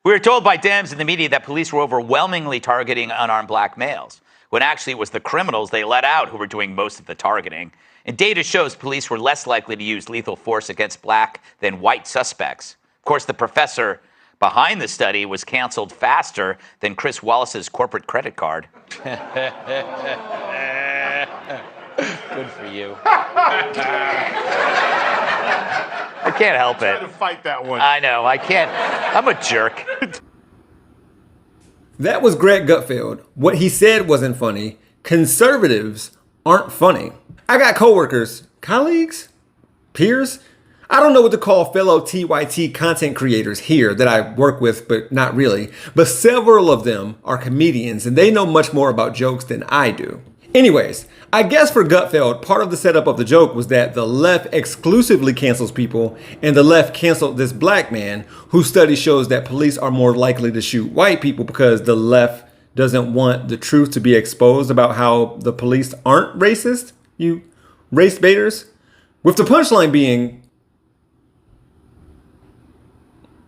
We were told by Dems in the media that police were overwhelmingly targeting unarmed black males, when actually it was the criminals they let out who were doing most of the targeting. And data shows police were less likely to use lethal force against black than white suspects. Of course, the professor behind the study was canceled faster than Chris Wallace's corporate credit card. Good for you. I can't help it. I'm trying to fight that one. I know, I can't. I'm a jerk. That was Greg Gutfeld. What he said wasn't funny. Conservatives aren't funny. I got coworkers, colleagues, peers. I don't know what to call fellow TYT content creators here that I work with, but not really. But several of them are comedians and they know much more about jokes than I do. Anyways, I guess for Gutfeld, part of the setup of the joke was that the left exclusively cancels people and the left canceled this black man whose study shows that police are more likely to shoot white people because the left doesn't want the truth to be exposed about how the police aren't racist, you race baiters. With the punchline being,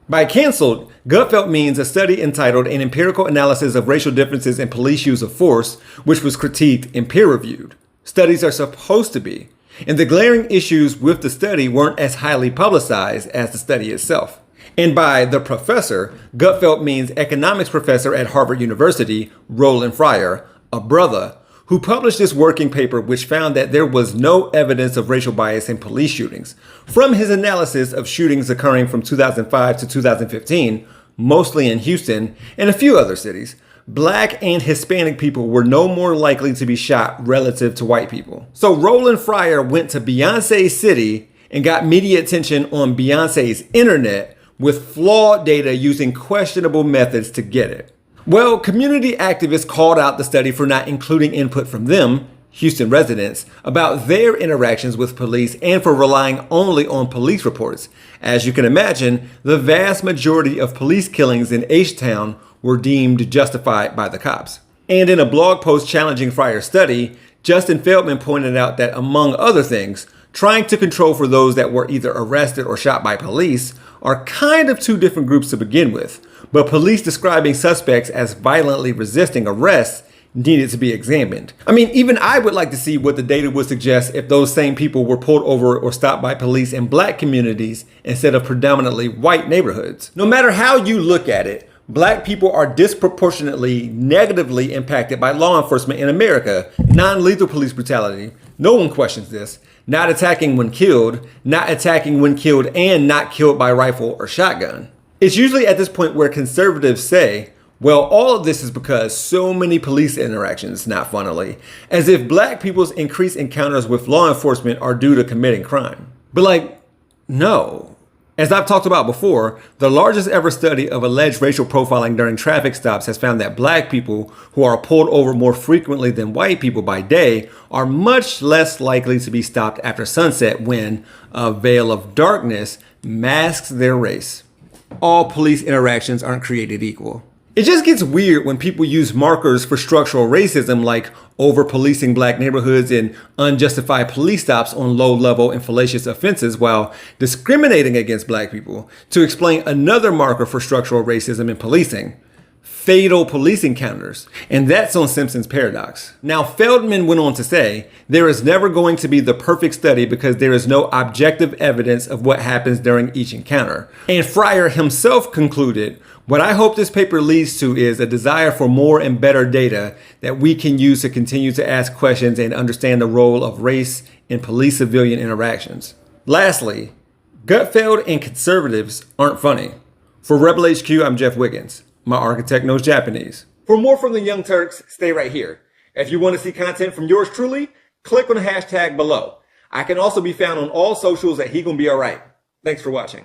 by canceled, Gutfeld means a study entitled An Empirical Analysis of Racial Differences in Police Use of Force, which was critiqued and peer-reviewed. Studies are supposed to be, and the glaring issues with the study weren't as highly publicized as the study itself. And by the professor, Gutfeld means economics professor at Harvard University, Roland Fryer, a brother, who published this working paper which found that there was no evidence of racial bias in police shootings. From his analysis of shootings occurring from 2005 to 2015, mostly in Houston and a few other cities, black and Hispanic people were no more likely to be shot relative to white people. So Roland Fryer went to Beyonce's city and got media attention on Beyonce's internet with flawed data using questionable methods to get it. Well, community activists called out the study for not including input from them, Houston residents, about their interactions with police and for relying only on police reports. As you can imagine, the vast majority of police killings in H-Town were deemed justified by the cops. And in a blog post challenging Fryer's study, Justin Feldman pointed out that, among other things, trying to control for those that were either arrested or shot by police are kind of two different groups to begin with. But police describing suspects as violently resisting arrest needed to be examined. I mean, even I would like to see what the data would suggest if those same people were pulled over or stopped by police in black communities instead of predominantly white neighborhoods. No matter how you look at it, black people are disproportionately negatively impacted by law enforcement in America. Non-lethal police brutality, no one questions this. Not attacking when killed, not attacking when killed and not killed by rifle or shotgun. It's usually at this point where conservatives say, well, all of this is because so many police interactions, not funnily, as if black people's increased encounters with law enforcement are due to committing crime. But no. As I've talked about before, the largest ever study of alleged racial profiling during traffic stops has found that black people who are pulled over more frequently than white people by day are much less likely to be stopped after sunset when a veil of darkness masks their race. All police interactions aren't created equal. It just gets weird when people use markers for structural racism like over-policing black neighborhoods and unjustified police stops on low-level and fallacious offenses while discriminating against black people to explain another marker for structural racism in policing: fatal police encounters. And that's on Simpson's paradox. Now, Feldman went on to say, there is never going to be the perfect study because there is no objective evidence of what happens during each encounter. And Fryer himself concluded, what I hope this paper leads to is a desire for more and better data that we can use to continue to ask questions and understand the role of race in police-civilian interactions. Lastly, Gutfeld and conservatives aren't funny. For Rebel HQ, I'm Jeff Wiggins. My architect knows Japanese. For more from the Young Turks, stay right here. If you want to see content from yours truly, click on the hashtag below. I can also be found on all socials at He Gon' Be Alright. Thanks for watching.